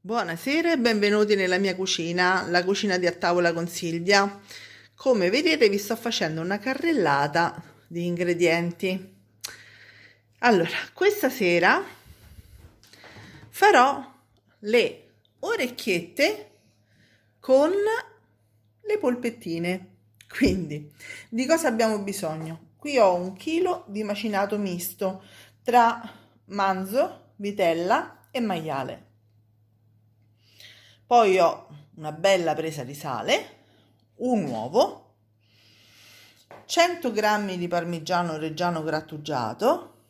Buonasera e benvenuti nella mia cucina, la cucina di A Tavola con Silvia. Come vedete vi sto facendo una carrellata di ingredienti. Allora, questa sera farò le orecchiette con le polpettine. Quindi, di cosa abbiamo bisogno? Qui ho 1 chilo di macinato misto tra manzo, vitella e maiale. Poi ho una bella presa di sale, un uovo, 100 grammi di parmigiano reggiano grattugiato,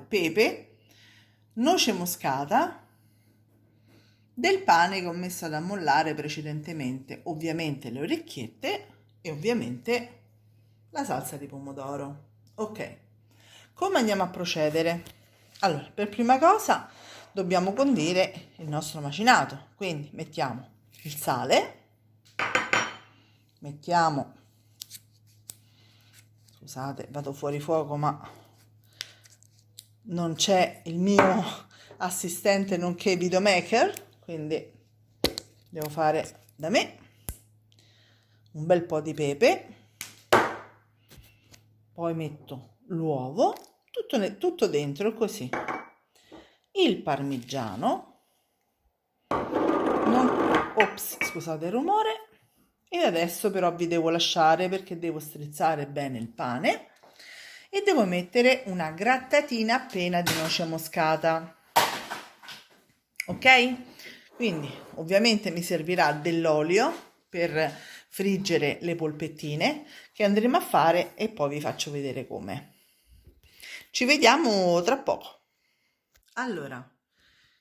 pepe, noce moscata, del pane che ho messo ad ammollare precedentemente, ovviamente le orecchiette e ovviamente la salsa di pomodoro. Ok, come andiamo a procedere? Allora, per prima cosa dobbiamo condire il nostro macinato, quindi mettiamo il sale, mettiamo, scusate, vado fuori fuoco ma non c'è il mio assistente nonché videomaker, quindi devo fare da me. Un bel po' di pepe, poi metto l'uovo, tutto dentro così, il parmigiano, scusate il rumore, e adesso però vi devo lasciare perché devo strizzare bene il pane e devo mettere una grattatina appena di noce moscata. Ok? Quindi ovviamente mi servirà dell'olio per friggere le polpettine che andremo a fare e poi vi faccio vedere come. Ci vediamo tra poco. Allora,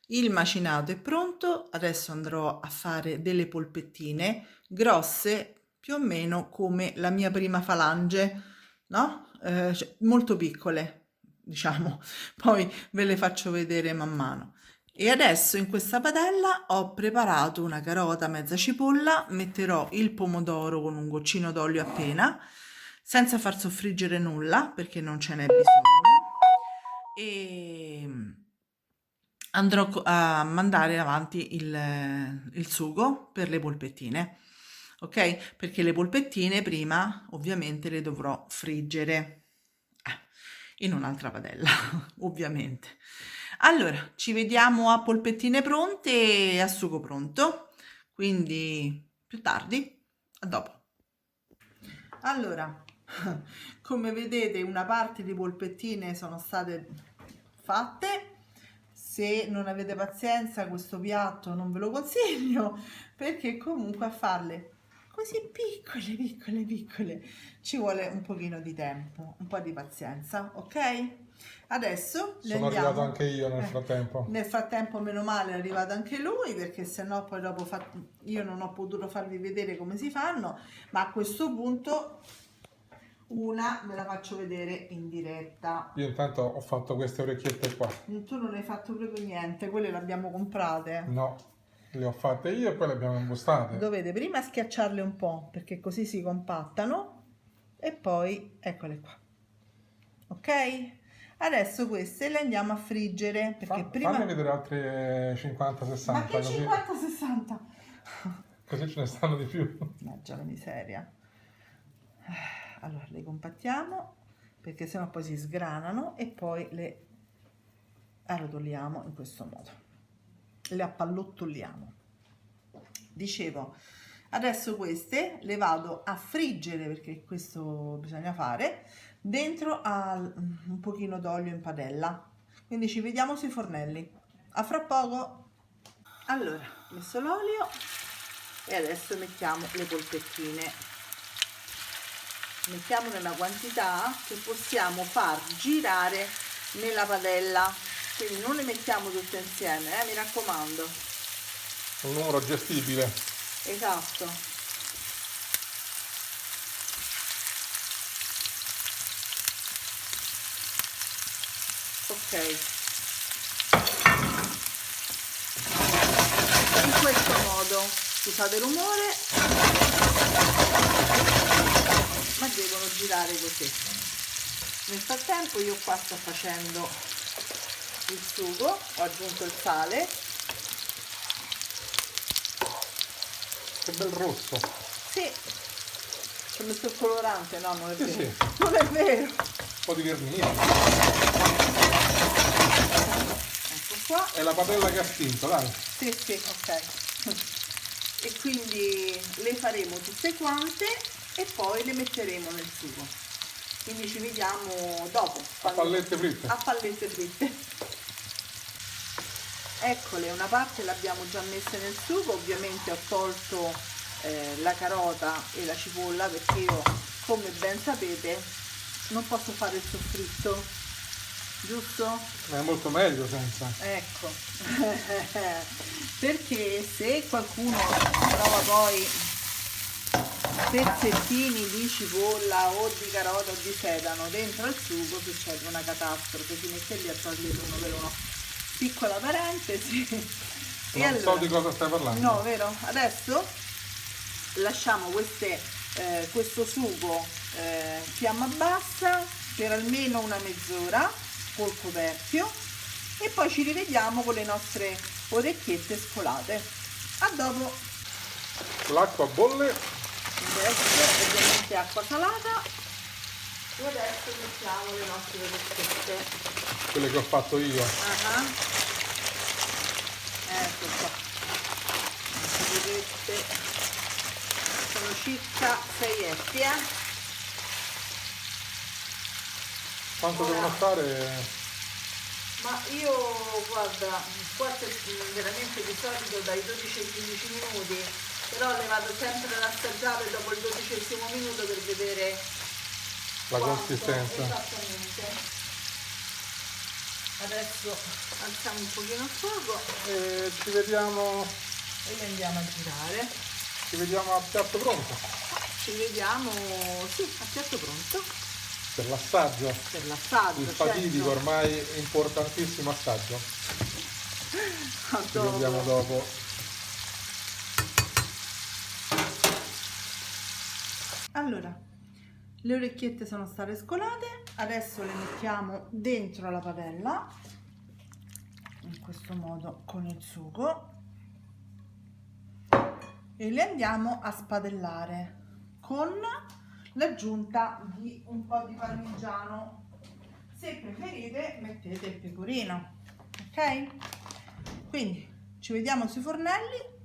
il macinato è pronto, adesso andrò a fare delle polpettine grosse più o meno come la mia prima falange, no? Cioè, molto piccole, diciamo, poi ve le faccio vedere man mano. E adesso in questa padella ho preparato una carota, mezza cipolla, metterò il pomodoro con un goccino d'olio appena, senza far soffriggere nulla perché non ce n'è bisogno. E andrò a mandare avanti il sugo per le polpettine, ok? Perché le polpettine prima ovviamente le dovrò friggere in un'altra padella, ovviamente. Allora, ci vediamo a polpettine pronte e a sugo pronto, quindi più tardi, a dopo. Allora, come vedete una parte di polpettine sono state fatte. Se non avete pazienza questo piatto non ve lo consiglio perché comunque a farle così piccole ci vuole un pochino di tempo, un po' di pazienza, ok? Adesso le Sono arrivato andiamo. anche io nel frattempo. Nel frattempo meno male è arrivato anche lui perché sennò poi dopo io non ho potuto farvi vedere come si fanno, ma a questo punto una ve la faccio vedere in diretta. Io intanto ho fatto queste orecchiette qua. Tu non hai fatto proprio niente, quelle le abbiamo comprate. No, le ho fatte io e poi le abbiamo imbustate. Dovete prima schiacciarle un po' perché così si compattano e poi eccole qua. Ok? Adesso queste le andiamo a friggere perché prima... Fammi vedere altre 50-60. Ma che 50-60? Così ce ne stanno di più. Mannaggia la miseria. Allora le compattiamo perché sennò poi si sgranano e poi le arrotoliamo in questo modo, le appallottoliamo. Dicevo, adesso queste le vado a friggere perché questo bisogna fare dentro a un pochino d'olio in padella, quindi ci vediamo sui fornelli. A fra poco. Allora, ho messo l'olio e adesso mettiamo le polpettine. Mettiamo nella quantità che possiamo far girare nella padella, quindi non le mettiamo tutte insieme, mi raccomando. Un numero gestibile. Esatto. Ok, in questo modo, scusate il rumore, ma devono girare così. Nel frattempo io qua sto facendo il sugo, ho aggiunto il sale Che bel rosso. Sì, ci ho messo il colorante, no, non è Sì, vero. sì. Non è vero. Un po' di vernice. Ecco qua. È la padella che ha spinto, dai. Sì, sì, ok. E quindi le faremo tutte quante e poi le metteremo nel sugo. Quindi ci vediamo dopo. A pallette fritte. A pallette fritte. Eccole, una parte l'abbiamo già messa nel sugo, ovviamente ho tolto la carota e la cipolla perché io, come ben sapete, non posso fare il soffritto, giusto? Ma è molto meglio senza. Ecco, perché se qualcuno trova poi pezzettini di cipolla o di carota o di sedano dentro al sugo, succede una catastrofe, si mette lì a togliere uno per uno. Piccola parentesi. E Non so allora, di cosa stai parlando. no, vero? Adesso lasciamo questo sugo fiamma bassa per almeno una mezz'ora col coperchio e poi ci rivediamo con le nostre orecchiette scolate. A dopo. L'acqua bolle. Adesso ovviamente acqua salata e adesso mettiamo le nostre orecchiette. Quelle che ho fatto io. Ecco qua, queste vedete sono circa 6 etti, Quanto Ora. devono stare? ma io guarda, qua c'è veramente di solito dai 12 ai 15 minuti, però le vado sempre ad assaggiare dopo il 12° minuto per vedere La quanto, consistenza. esattamente. Adesso alziamo un pochino il fuoco E ci vediamo e le andiamo a girare. a piatto pronto. Ci vediamo, sì, a piatto pronto Per l'assaggio. per l'assaggio. Il fatidico, ormai importantissimo assaggio. Ci vediamo dopo. Allora, le orecchiette sono state scolate, adesso le mettiamo dentro la padella, in questo modo con il sugo, e le andiamo a spadellare con l'aggiunta di un po' di parmigiano. Se preferite mettete il pecorino, ok? Quindi ci vediamo sui fornelli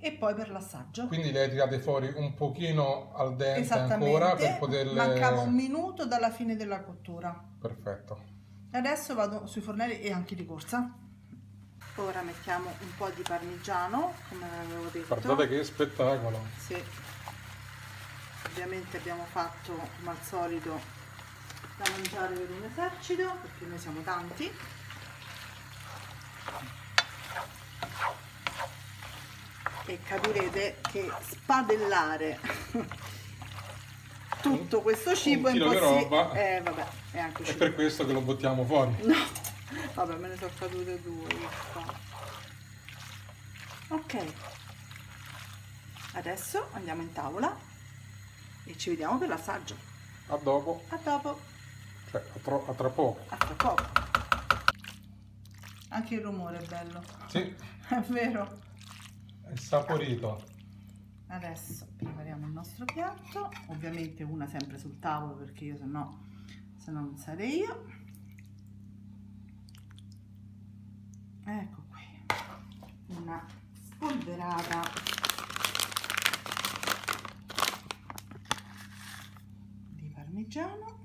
e poi per l'assaggio. Quindi le hai tirate fuori un pochino al dente Esattamente, ancora per poterle... mancava un minuto dalla fine della cottura. Perfetto. Adesso vado sui fornelli e anche di corsa. Ora mettiamo un po' di parmigiano, come avevo detto. Guardate che spettacolo. Sì. Ovviamente abbiamo fatto, come al solito, da mangiare per un esercito, perché noi siamo tanti. E capirete che spadellare tutto questo cibo è un chilo di impossibile. roba. Vabbè, è anche È cibo. per questo che lo buttiamo fuori. No, vabbè, me ne sono cadute due. Ok, adesso andiamo in tavola e ci vediamo per l'assaggio. A dopo. A dopo, Cioè, a tra poco. a tra poco. Anche il rumore è bello. Sì, È vero. è saporito. Adesso prepariamo il nostro piatto, ovviamente una sempre sul tavolo perché io se no non sarei io. Ecco qui, una spolverata di parmigiano.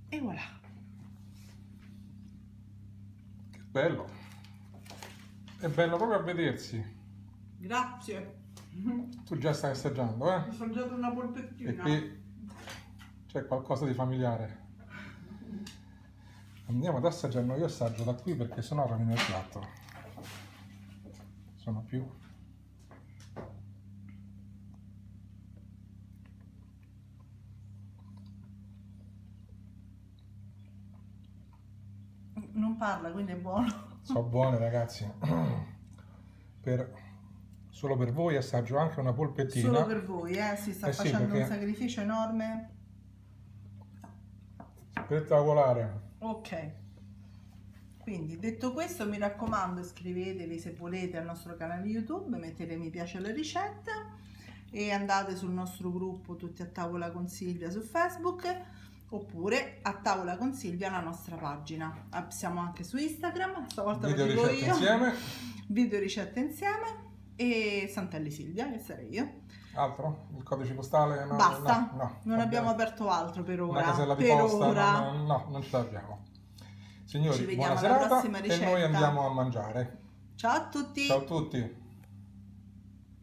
E voilà. Bello. È bello proprio a vedersi. Grazie. Tu già stai assaggiando, Mi eh? sono mangiato una E polpettina. qui c'è qualcosa di familiare. Andiamo ad assaggiare, io assaggio da qui perché sennò rovino il piatto. Sono più... Non parla, quindi è buono. Sono buone, ragazzi. Solo per voi assaggio anche una polpettina. Solo per voi, si sta Eh sì, facendo perché- un sacrificio enorme. Spettacolare. Ok, Quindi detto questo, mi raccomando, iscrivetevi se volete al nostro canale YouTube, mettete mi piace alla ricetta e andate sul nostro gruppo Tutti a tavola con Silvia su Facebook, oppure a tavola con Silvia la nostra pagina. Siamo anche su Instagram, stavolta Video lo dico ricette io. insieme. Video ricette insieme e Santelli Silvia, che sarei io. Altro? Il codice postale? No, Basta, no, non abbiamo aperto altro per ora. una casella di per posta? ora. No, non ce l'abbiamo. Ci Signori, vediamo buona alla serata prossima e ricetta. noi andiamo a mangiare. Ciao a tutti! Ciao a tutti!